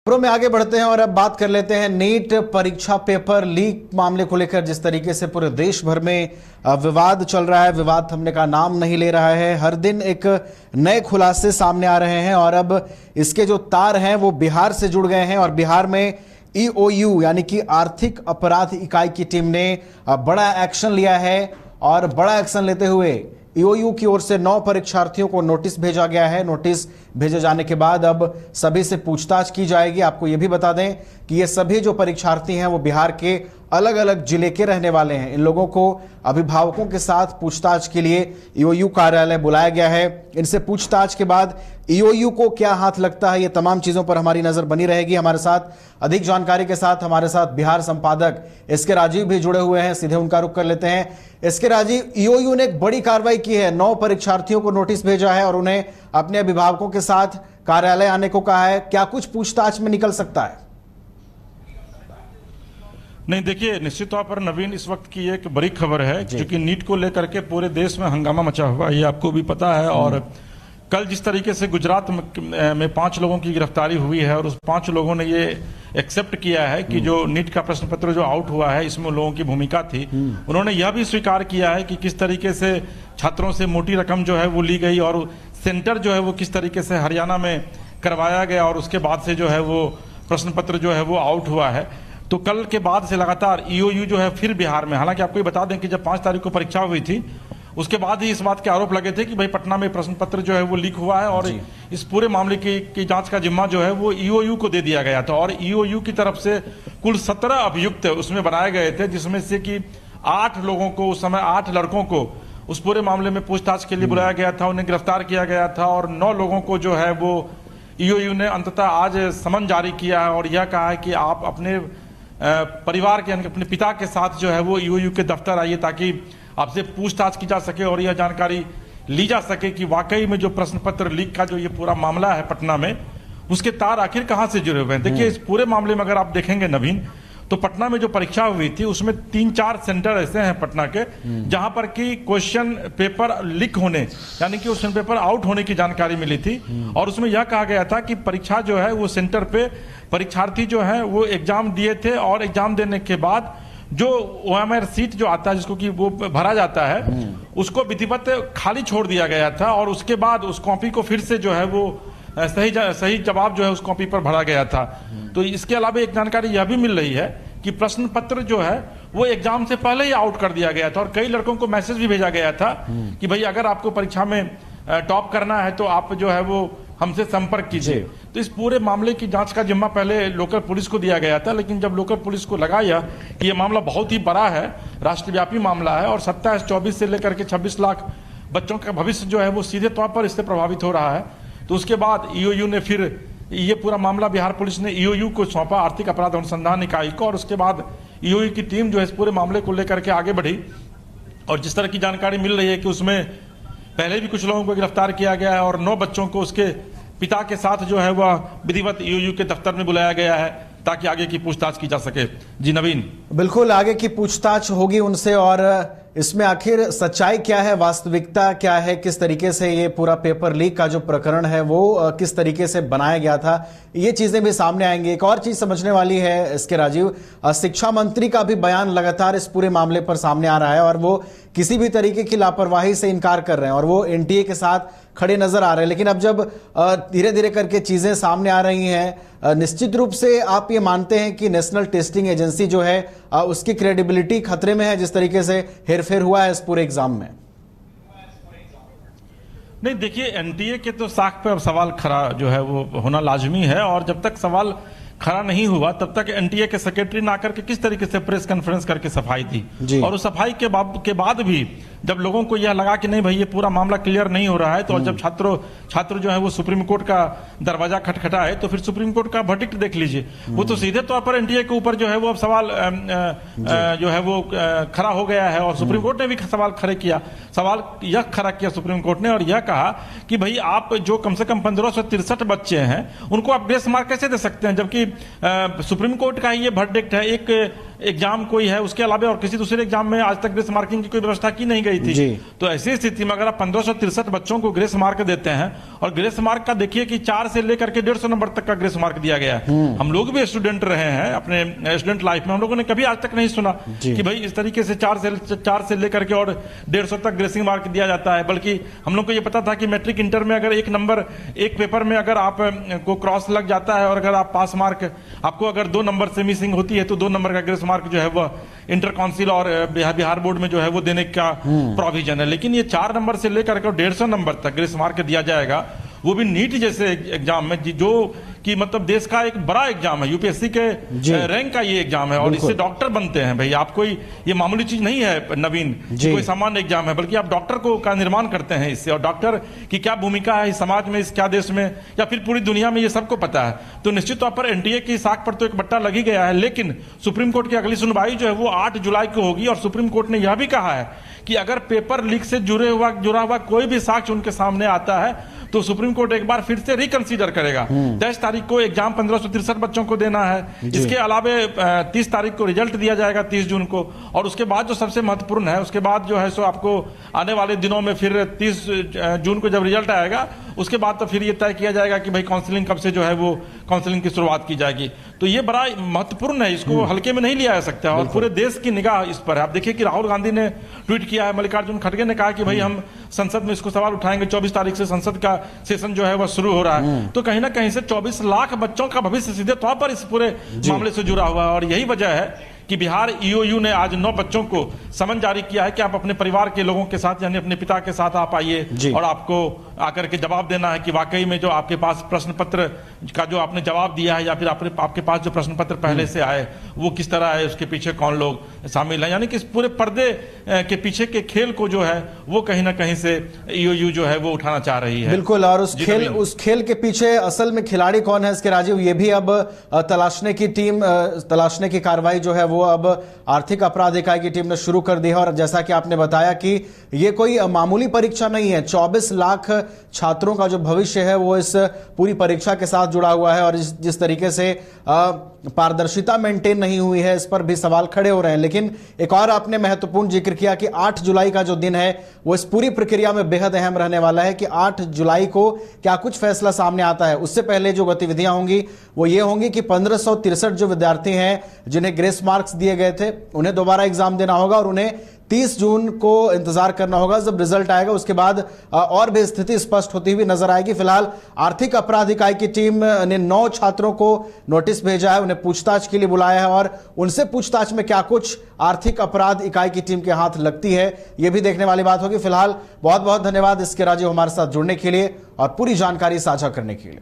खबरों में आगे बढ़ते हैं और अब बात कर लेते हैं नीट परीक्षा पेपर लीक मामले को लेकर। जिस तरीके से पूरे देश भर में विवाद चल रहा है, विवाद थमने का नाम नहीं ले रहा है। हर दिन एक नए खुलासे सामने आ रहे हैं और अब इसके जो तार हैं वो बिहार से जुड़ गए हैं और बिहार में EOU यानी कि आर्थिक अपराध इकाई की टीम ने बड़ा एक्शन लिया है और बड़ा एक्शन लेते हुए EOU की ओर से 9 परीक्षार्थियों को नोटिस भेजा गया है। नोटिस भेजे जाने के बाद अब सभी से पूछताछ की जाएगी। आपको यह भी बता दें कि ये सभी जो परीक्षार्थी हैं वो बिहार के अलग अलग जिले के रहने वाले हैं। इन लोगों को अभिभावकों के साथ पूछताछ के लिए EOU कार्यालय बुलाया गया है। इनसे पूछताछ के बाद EOU को क्या हाथ लगता है, ये तमाम चीजों पर हमारी नजर बनी रहेगी। हमारे साथ अधिक जानकारी के साथ हमारे साथ बिहार संपादक SK राजीव भी जुड़े हुए हैं। सीधे उनका रुख कर लेते हैं। SK राजीव, EOU ने एक बड़ी कार्रवाई की है, 9 परीक्षार्थियों को नोटिस भेजा है और उन्हें अपने अभिभावकों के साथ कार्यालय आने को कहा है। क्या कुछ पूछताछ में निकल सकता है? नहीं, देखिए, निश्चित तौर पर नवीन, इस वक्त की एक बड़ी खबर है क्योंकि नीट को लेकर के पूरे देश में हंगामा मचा हुआ है, ये आपको भी पता है। और कल जिस तरीके से गुजरात में 5 लोगों की गिरफ्तारी हुई है और उस 5 लोगों ने ये एक्सेप्ट किया है कि जो नीट का प्रश्न पत्र जो आउट हुआ है इसमें लोगों की भूमिका थी। उन्होंने यह भी स्वीकार किया है कि किस तरीके से छात्रों से मोटी रकम जो है वो ली गई और सेंटर जो है वो किस तरीके से हरियाणा में करवाया गया और उसके बाद से जो है वो प्रश्न पत्र जो है वो आउट हुआ है। तो कल के बाद से लगातार EOU जो है फिर बिहार में, हालांकि आपको ये बता दें कि जब 5 तारीख को परीक्षा हुई थी उसके बाद ही इस बात के आरोप लगे थे कि भाई पटना में प्रश्न पत्र जो है वो लीक हुआ है और इस पूरे मामले की जांच का जिम्मा जो है वो EOU को दे दिया गया था। और EOU की तरफ से कुल 17 अभियुक्त उसमें बनाए गए थे, जिसमें से कि 8 लोगों को, उस समय 8 लड़कों को उस पूरे मामले में पूछताछ के लिए बुलाया गया था, उन्हें गिरफ्तार किया गया था और 9 लोगों को जो है वो EOU ने अंततः आज समन जारी किया है और यह कहा है कि आप अपने परिवार के, अपने पिता के साथ जो है वो EOU के दफ्तर आइए ताकि आपसे पूछताछ की जा सके और यह जानकारी ली जा सके कि वाकई में जो प्रश्न पत्र लीक का जो ये पूरा मामला है पटना में, उसके तार आखिर कहां से जुड़े हुए हैं। देखिए, इस पूरे मामले में अगर आप देखेंगे नवीन, तो पटना में जो परीक्षा हुई थी उसमें 3-4 सेंटर ऐसे हैं पटना के जहां पर कि क्वेश्चन पेपर लीक होने यानी कि क्वेश्चन पेपर आउट होने की जानकारी मिली थी और उसमें यह कहा गया था कि परीक्षा जो है वो सेंटर पे परीक्षार्थी जो है वो एग्जाम दिए थे और एग्जाम देने के बाद जो OMR सीट जो आता है जिसको कि वो भरा जाता है उसको विधिवत खाली छोड़ दिया गया था और उसके बाद उस कॉपी को फिर से जो है वो सही जवाब जो है उस कॉपी पर भरा गया था। तो इसके अलावा एक जानकारी यह भी मिल रही है कि प्रश्न पत्र जो है वो एग्जाम से पहले ही आउट कर दिया गया था और कई लड़कों को मैसेज भी भेजा गया था कि भाई अगर आपको परीक्षा में टॉप करना है तो आप जो है वो हमसे संपर्क कीजिए। तो इस पूरे मामले की जांच का जिम्मा पहले लोकल पुलिस को दिया गया था, लेकिन जब लोकल पुलिस को लगा कि ये मामला बहुत ही बड़ा है, राष्ट्रव्यापी मामला है और 27-24 से लेकर के 26 लाख बच्चों का भविष्य जो है वो सीधे तौर पर इससे प्रभावित हो रहा है, तो उसके बाद EOU ने फिर ये पूरा मामला बिहार पुलिस ने EOU को सौंपा, आर्थिक अपराध अनुसंधान इकाई को, और उसके बाद EOU की टीम जो है इस पूरे मामले को लेकर के आगे बढ़ी। और जिस तरह की जानकारी मिल रही है कि उसमें पहले भी कुछ लोगों को गिरफ्तार किया गया है और 9 बच्चों को उसके पिता के साथ जो है वह विधिवत EOU के दफ्तर में बुलाया गया है ताकि आगे की पूछताछ की जा सके। जी नवीन, बिल्कुल, आगे की पूछताछ होगी उनसे और इसमें आखिर सच्चाई क्या है, वास्तविकता क्या है, किस तरीके से ये पूरा पेपर लीक का जो प्रकरण है वो किस तरीके से बनाया गया था, ये चीजें भी सामने आएंगी। एक और चीज समझने वाली है SK राजीव, शिक्षा मंत्री का भी बयान लगातार इस पूरे मामले पर सामने आ रहा है और वो किसी भी तरीके की लापरवाही से इनकार कर रहे हैं और वो NTA के साथ खड़े नजर आ रहे हैं। लेकिन अब जब धीरे धीरे करके चीजें सामने आ रही हैं, निश्चित रूप से आप ये मानते हैं कि नेशनल टेस्टिंग एजेंसी जो है उसकी क्रेडिबिलिटी खतरे में है जिस तरीके से हेरफेर हुआ है इस पूरे एग्जाम में? नहीं, देखिए, NTA के तो साख पे अब सवाल खड़ा जो है वो होना लाजमी है और जब तक सवाल खड़ा नहीं हुआ तब तक NTA के सेक्रेटरी ना करके किस तरीके से प्रेस कॉन्फ्रेंस करके सफाई दी और उस सफाई के बाद भी जब लोगों को यह लगा कि नहीं भाई ये पूरा मामला क्लियर नहीं हो रहा है, तो जब छात्र जो है वो सुप्रीम कोर्ट का दरवाजा खटखटा है तो फिर सुप्रीम कोर्ट का वर्डिक्ट देख लीजिए, वो तो सीधे तौर पर NTA के ऊपर जो है वो अब सवाल जो है वो खड़ा हो गया है और सुप्रीम कोर्ट ने भी सवाल खड़ा किया सुप्रीम कोर्ट ने और यह कहा कि भाई आप जो कम से कम 1563 बच्चे हैं उनको आप ग्रेस मार्क कैसे दे सकते हैं, जबकि सुप्रीम कोर्ट का ये वर्डिक्ट है। एक एग्जाम कोई है उसके अलावा और किसी दूसरे एग्जाम में आज तक ग्रेस मार्किंग की कोई व्यवस्था की नहीं गई जी। थी। तो ऐसी स्थिति में अगर आप 1563 बच्चों को ग्रेस मार्क देते हैं, और ग्रेस मार्क का देखिए कि 4 से लेकर के 150 नंबर तक का ग्रेस मार्क दिया गया है। हम लोग भी स्टूडेंट रहे हैं अपने स्टूडेंट लाइफ में, हम लोगों ने कभी आज तक नहीं सुना कि भाई इस तरीके से 4 से लेकर के और 150 तक ग्रेसिंग मार्क दिया जाता है। बल्कि हम लोग को ये पता था कि मैट्रिक इंटर में अगर एक पेपर में अगर आप को क्रॉस लग जाता है और अगर आप पास मार्क आपको अगर 2 नंबर से मिसिंग होती है तो 2 नंबर का ग्रेस मार्क जो है वो इंटर काउंसिल और बिहार बोर्ड में जो है वो देने का प्रोविजन है। लेकिन ये 4 नंबर से लेकर के 150 नंबर तक ग्रेस मार्क दिया जाएगा, वो भी नीट जैसे एग्जाम में जो कि मतलब देश का एक बड़ा एग्जाम है, यूपीएससी के रैंक का ये एग्जाम है, और इससे डॉक्टर बनते हैं। भाई आप कोई ये मामूली चीज नहीं है नवीन, कोई सामान्य एग्जाम है, बल्कि आप डॉक्टर का निर्माण करते हैं इससे। और डॉक्टर की क्या भूमिका है इस समाज में, इस क्या देश में या फिर पूरी दुनिया में, ये सबको पता है। तो निश्चित तौर पर एनटीए की साख पर तो एक बट्टा लग ही गया है। लेकिन सुप्रीम कोर्ट की अगली सुनवाई जो है वो 8 जुलाई को होगी, और सुप्रीम कोर्ट ने यह भी कहा है कि अगर पेपर लीक से जुड़ा हुआ कोई भी साक्ष्य उनके सामने आता है तो सुप्रीम कोर्ट एक बार फिर से रिकंसीडर करेगा। 10 तारीख को एग्जाम 1563 बच्चों को देना है। इसके अलावा 30 तारीख को रिजल्ट दिया जाएगा, 30 जून को। और उसके बाद जो सबसे महत्वपूर्ण है, उसके बाद जो है सो आपको आने वाले दिनों में फिर 30 जून को जब रिजल्ट आएगा उसके बाद तो फिर ये तय किया जाएगा कि भाई काउंसलिंग कब से जो है वो काउंसलिंग की शुरुआत की जाएगी। तो ये बड़ा महत्वपूर्ण है, इसको हल्के में नहीं लिया जा सकता। और पूरे देश की निगाह इस पर है। आप देखिए कि राहुल गांधी ने ट्वीट किया है, मल्लिकार्जुन खड़गे ने कहा कि भाई हम संसद में इसको सवाल उठाएंगे। 24 तारीख से संसद का सेशन जो है वह शुरू हो रहा है। तो कहीं ना कहीं से 24 लाख बच्चों का भविष्य सीधे तौर पर इस पूरे मामले से जुड़ा हुआ है। और यही वजह है कि बिहार ईओयू ने आज 9 बच्चों को समन जारी किया है कि आप अपने परिवार के लोगों के साथ यानी अपने पिता के साथ आप आइए और आपको आकर के जवाब देना है कि वाकई में जो आपके पास प्रश्न पत्र का जो आपने जवाब दिया है या फिर आपके पास जो प्रश्न पत्र पहले से आए वो किस तरह है, उसके पीछे कौन लोग शामिल है। यानी कि इस पूरे पर्दे के पीछे के खेल को जो है वो कहीं ना कहीं से ईओयू जो है वो उठाना चाह रही है। बिल्कुल। और उस खेल के पीछे असल में खिलाड़ी कौन है इसके राजीव, ये भी अब तलाशने की कार्रवाई जो है वो अब आर्थिक अपराध इकाई की टीम ने शुरू कर दी है। और जैसा कि आपने बताया कि ये कोई मामूली परीक्षा नहीं है, 24 लाख छात्रों का जो भविष्य है वो इस पूरी परीक्षा के साथ जुड़ा हुआ है। और जिस तरीके से पारदर्शिता मेंटेन नहीं हुई है, इस पर भी सवाल खड़े हो रहे हैं। लेकिन एक और आपने महत्वपूर्ण जिक्र किया कि 8 जुलाई का जो दिन है वो इस पूरी प्रक्रिया में बेहद अहम रहने वाला है कि 8 जुलाई को क्या कुछ फैसला सामने आता है। उससे पहले जो गतिविधियां होंगी वो ये होंगी कि 1563 जो विद्यार्थी हैं जिन्हें ग्रेस मार्क्स दिए गए थे उन्हें दोबारा एग्जाम देना होगा, और उन्हें 30 जून को इंतजार करना होगा जब रिजल्ट आएगा। उसके बाद और भी स्थिति स्पष्ट होती हुई नजर आएगी। फिलहाल आर्थिक अपराध इकाई की टीम ने 9 छात्रों को नोटिस भेजा है, उन्हें पूछताछ के लिए बुलाया है, और उनसे पूछताछ में क्या कुछ आर्थिक अपराध इकाई की टीम के हाथ लगती है यह भी देखने वाली बात होगी। फिलहाल बहुत बहुत धन्यवाद इसके राजीव हमारे साथ जुड़ने के लिए और पूरी जानकारी साझा करने के लिए।